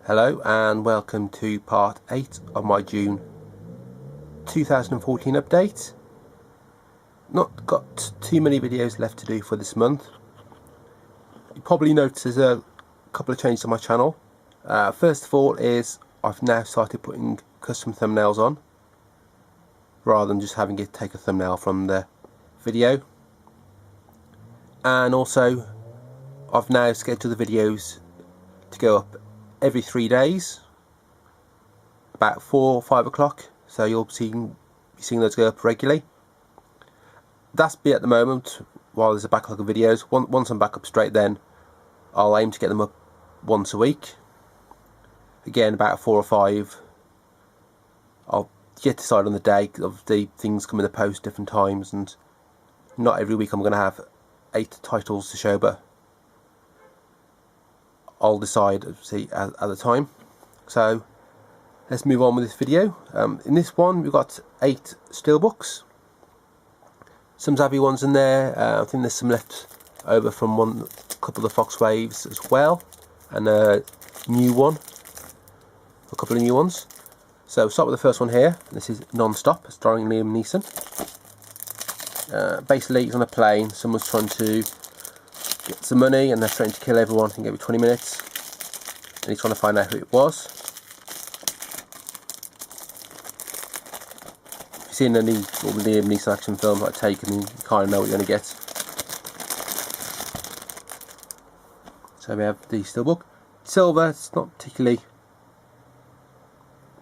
Hello and welcome to part 8 of my June 2014 update. Not got too many videos left to do for this month. You probably noticed there's a couple of changes on my channel. First of all is I've now started putting custom thumbnails on rather than just having it take a thumbnail from the video. And also I've now scheduled the videos to go up every 3 days, about 4 or 5 o'clock, so you'll be seeing those go up regularly. That's be at the moment while there's a backlog of videos. Once I'm back up straight, then I'll aim to get them up once a week. Again, about 4 or 5. I'll yet decide on the day of the things come in the post different times, and not every week I'm going to have 8 titles to show, but I'll decide at the time. So let's move on with this video. In this one we've got 8 steelbooks, some Zavvi ones in there. I think there's some left over from a couple of the Foxwaves as well, and a new one, a couple of new ones. So we'll start with the first one here. This is NonStop, starring Liam Neeson. Basically he's on a plane, someone's trying to get some money and they're threatening to kill everyone in every 20 minutes, and he's trying to find out who it was. If you've seen any Liam Neeson action films like Taken, you kind of know what you're going to get. So we have the steelbook. Silver, it's not particularly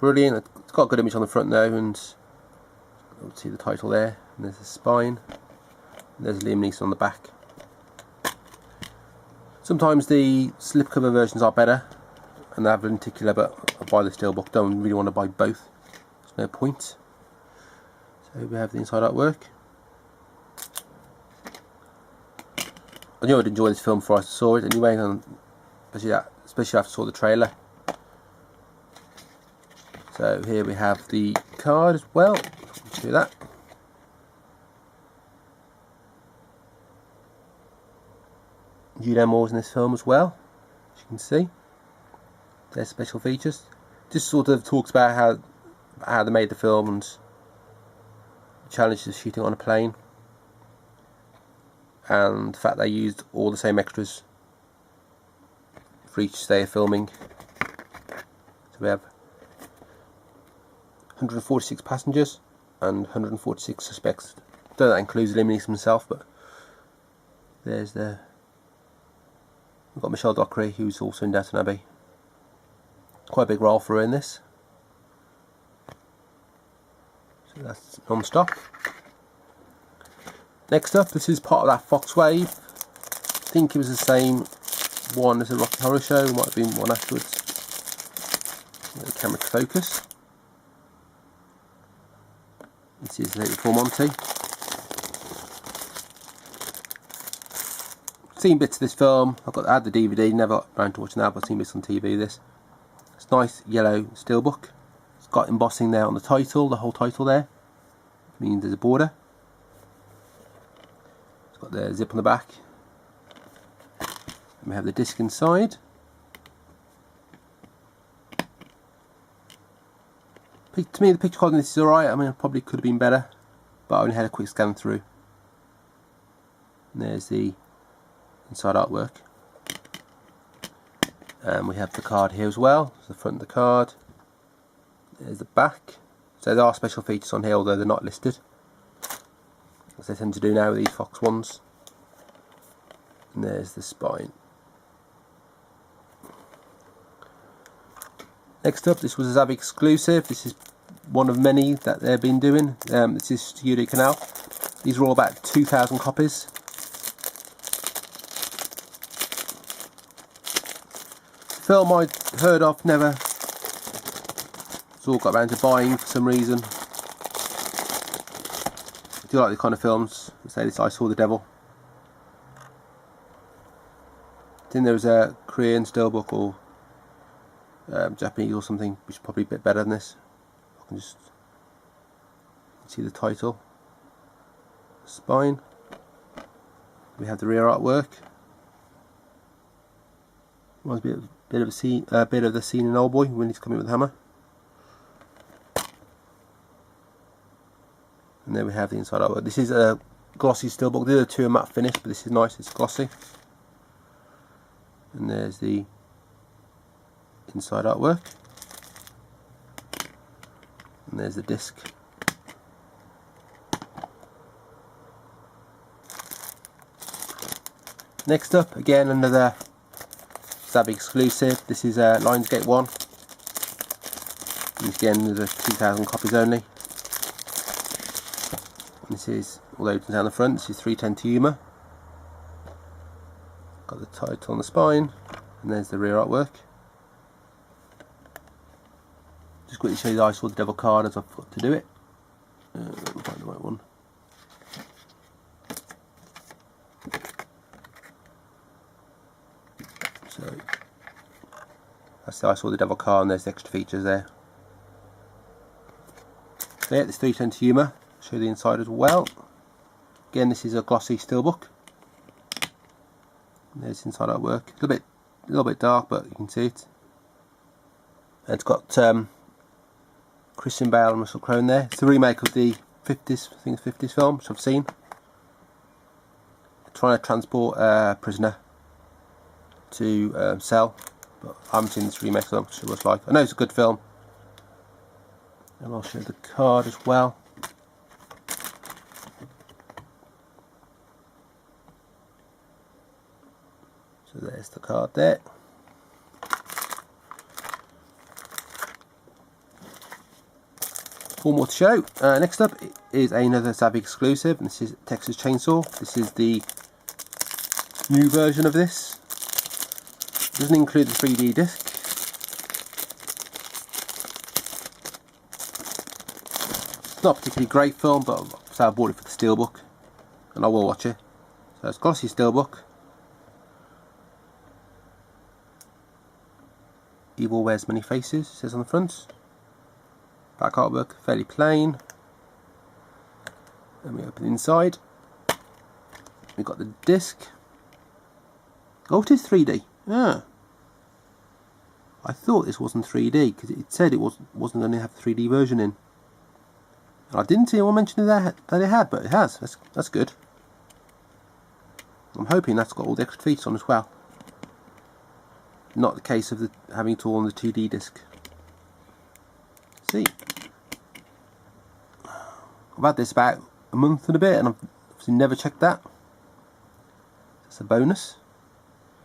brilliant. It's got a good image on the front though, and you'll see the title there, and there's the spine, and there's Liam Neeson on the back. Sometimes the slipcover versions are better and they have a lenticular, but I buy the steelbook. Don't really want to buy both, there's no point. So we have the inside artwork. I knew I'd enjoy this film before I saw it anyway, and especially after I saw the trailer. So here we have the card as well. Let's do that. Julianne Moore's in this film as well, as you can see. Their special features. Just sort of talks about how they made the film and the challenges of shooting on a plane, and the fact they used all the same extras for each day of filming. So we have 146 passengers and 146 suspects. I don't know if that includes Liam Neeson himself, but there's the. We've got Michelle Dockery, who's also in Downton Abbey. Quite a big role for her in this. So that's NonStop. Next up, this is part of that Foxwave. I think it was the same one as the Rocky Horror Show. It might have been one afterwards. The camera to focus. This is the full Monty. Seen bits of this film. I had the DVD, never got around to watching that, but I've seen bits on TV. This. It's nice yellow steelbook. It's got embossing there on the title, the whole title there. It means there's a border. It's got the zip on the back. And we have the disc inside. To me, the picture quality on this is alright. I mean, it probably could have been better, but I only had a quick scan through. And there's the inside artwork, and we have the card here as well. So the front of the card, there's the back. So there are special features on here, although they're not listed, as they tend to do now with these Fox ones. And there's the spine. Next up, this was a Zavvi exclusive. This is one of many that they've been doing. This is Studio Canal. These are all about 2,000 copies. Film I'd heard of, never got around to buying for some reason. I do like the kind of films. Say this, I Saw the Devil. I think there was a Korean steelbook or Japanese or something, which is probably a bit better than this. I can just see the title. Spine. We have the rear artwork. Reminds me of Bit of a scene, bit of the scene in Old Boy when he's coming with the hammer. And then we have the inside artwork. This is a glossy steelbook. The other two are matte finish, but this is nice. It's glossy. And there's the inside artwork. And there's the disc. Next up, again another Savvy exclusive. This is Lionsgate 1. And again, there's 2,000 copies only. And this is, although it's down the front, this is 310 to Humour. Got the title on the spine, and there's the rear artwork. Just quickly show you the I Saw the Devil card as I've got to do it. Let me find the right one. So that's the I Saw the Devil card, and there's the extra features there. So yeah, this 310 to Humour. Show the inside as well. Again, this is a glossy steelbook. There's inside artwork. A little bit dark, but you can see it. And it's got Christian Bale and Russell Crowe there. It's the remake of the 50s, I think it's 50s film, which I've seen. Trying to transport a prisoner to cell, but I haven't seen this remake, so I'm not sure what it's like. I know it's a good film. And I'll show the card as well. So there's the card there. Four more to show. Next up is another Savvy exclusive, and this is Texas Chainsaw. This is the new version of this. It doesn't include the 3D disc. It's not a particularly great film, but so I bought it for the steelbook, and I will watch it. So it's glossy steelbook. Evil wears many faces, it says on the front. Back artwork, fairly plain. And we open the inside. We've got the disc. Oh, it is 3D. Ah. I thought this wasn't 3D because it said it wasn't going to have a 3D version in. And I didn't see anyone mention that it had, but it has. That's good. I'm hoping that's got all the extra features on as well. Not the case of having it all on the 2D disc. See, I've had this about a month and a bit, and I've obviously never checked that. That's a bonus.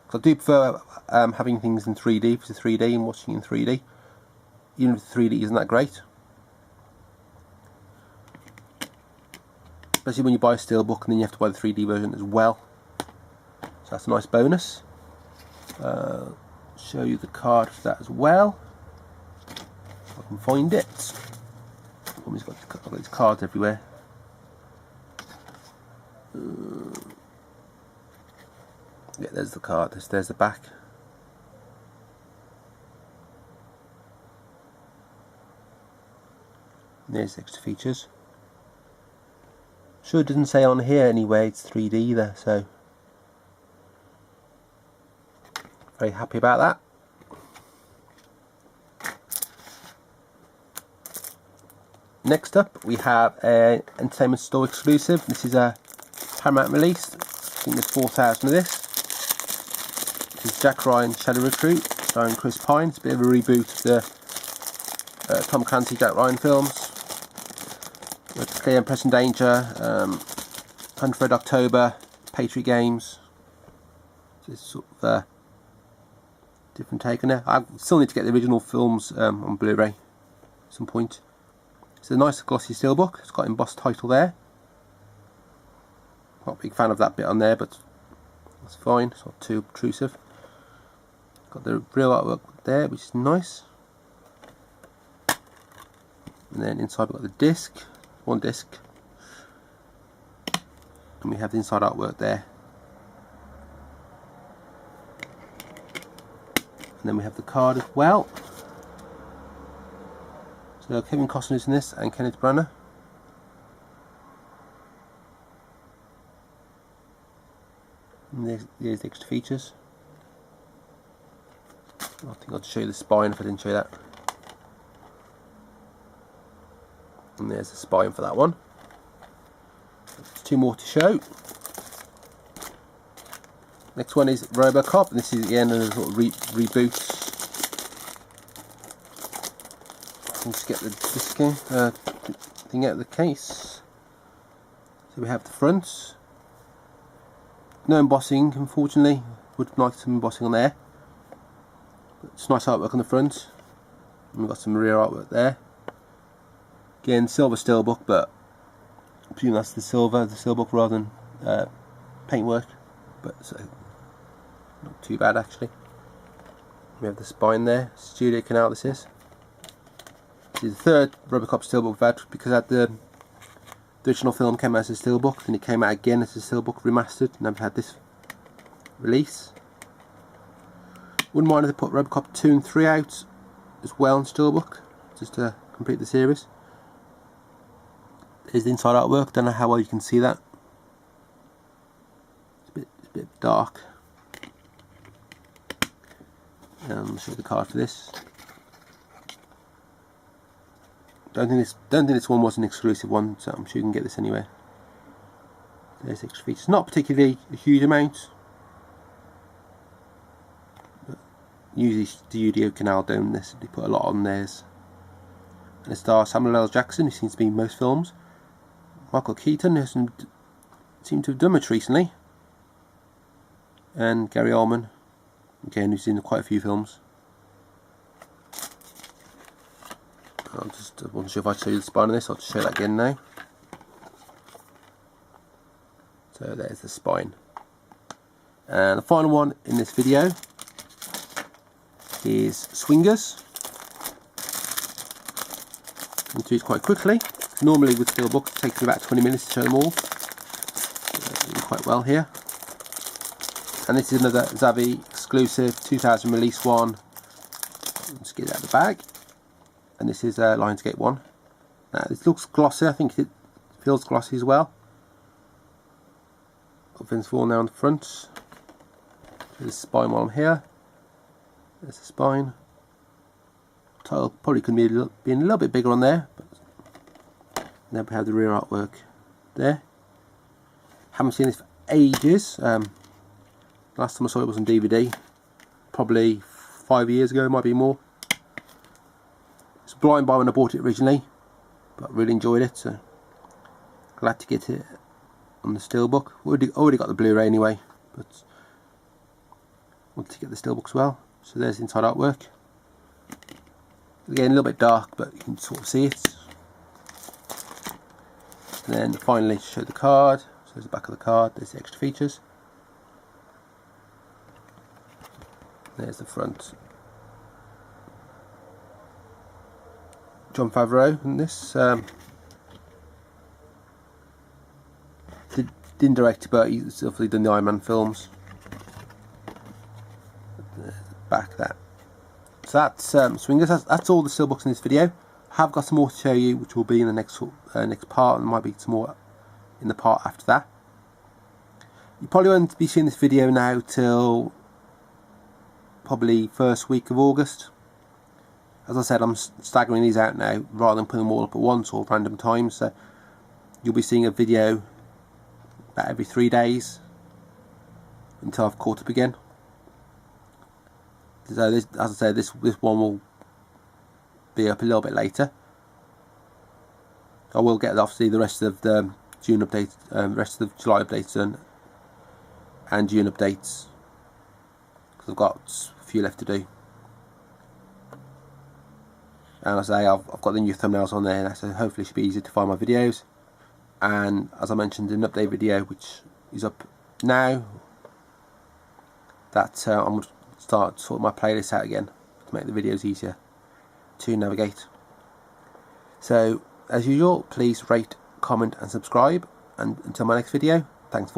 Because I do prefer having things in 3D, if it's 3D, and watching in 3D. Even if the 3D isn't that great. Especially when you buy a steelbook and then you have to buy the 3D version as well. So that's a nice bonus. Show you the card for that as well. If I can find it. I've got these cards everywhere. Yeah, there's the card. There's the back. And there's extra features. Sure, it doesn't say on here anyway it's 3D either, so very happy about that. Next up we have an Entertainment Store exclusive. This is a Paramount release. I think there's 4,000 of this. This is Jack Ryan Shadow Recruit, starring Chris Pine. It's a bit of a reboot of the Tom Clancy Jack Ryan films. With Clear and Present Danger, Hunt for Red October, Patriot Games. This sort of different take on it. I still need to get the original films on Blu-ray at some point. It's a nice glossy steelbook. It's got embossed title there. Not a big fan of that bit on there, but that's fine. It's not too obtrusive. Got the real artwork there, which is nice. And then inside we've got the disc. One disc, and we have the inside artwork there, and then we have the card as well. So Kevin Costner's in this, and Kenneth Branagh. And there's the extra features. I think I'll show you the spine if I didn't show you that. And there's the spine for that one. There's 2 more to show. Next one is Robocop, and this is again a sort of reboot. Let's get the thing out of the case. So we have the front. No embossing, unfortunately. Would like some embossing on there. But it's nice artwork on the front. And we've got some rear artwork there. Again, silver steelbook, but I presume that's the steelbook rather than paintwork. But so not too bad actually. We have the spine there. Studio Canal this is. This is the 3rd Robocop steelbook we've had, because the original film came out as a steelbook, then it came out again as a steelbook remastered, and I've had this release. Wouldn't mind if they put Robocop 2 and 3 out as well in steelbook, just to complete the series. There's the inside artwork. Don't know how well you can see that. It's a bit dark. I'll show you the card for this. Don't think this one was an exclusive one, so I'm sure you can get this anywhere. There's extra features. Not particularly a huge amount, but usually Studio Canal don't necessarily put a lot on theirs. And it stars Samuel L. Jackson, who seems to be in most films. Michael Keaton, who seemed to have done much recently, and Gary Oldman, again, who's in quite a few films. I wasn't sure if I'd show you the spine of this. I'll just show that again now. So there's the spine. And the final one in this video is Swingers. I'm going to do it quite quickly. Normally with steelbooks it takes me about 20 minutes to show them all. Doing quite well here. And this is another Zavvi exclusive 2000 release one. Let's get it out of the bag. And this is Lionsgate 1. Now this looks glossy. I think it feels glossy as well. Got Vince Vaughn now on the front. There's the spine while I'm here. There's the spine. Title probably could be being a little bit bigger on there, but then we have the rear artwork there. Haven't seen this for ages. Last time I saw it was on DVD, probably 5 years ago, might be more. It's a blind buy when I bought it originally, but really enjoyed it, so glad to get it on the steelbook. Already got the Blu-ray anyway, but wanted to get the steelbook as well. So there's the inside artwork. Again, a little bit dark, but you can sort of see it. And then finally, to show the card. So there's the back of the card. There's the extra features. There's the front. Jon Favreau in this. Didn't direct it, but he's obviously done the Iron Man films. There's the back that. So that's Swingers. That's all the steelbooks in this video. I have got some more to show you, which will be in the next part, and there might be some more in the part after that. You probably won't be seeing this video now till probably first week of August. As I said, I'm staggering these out now rather than putting them all up at once or random times. So you'll be seeing a video about every 3 days until I've caught up again. So this, as I said, this one will be up a little bit later. I will get obviously the rest of the June updates, rest of the July updates done, and June updates, because I've got a few left to do. And as I say, I've got the new thumbnails on there, so hopefully it should be easy to find my videos. And as I mentioned, an update video which is up now, that I'm going to start sorting my playlist out again to make the videos easier to navigate. So as usual, please rate, comment and subscribe, and until my next video, thanks for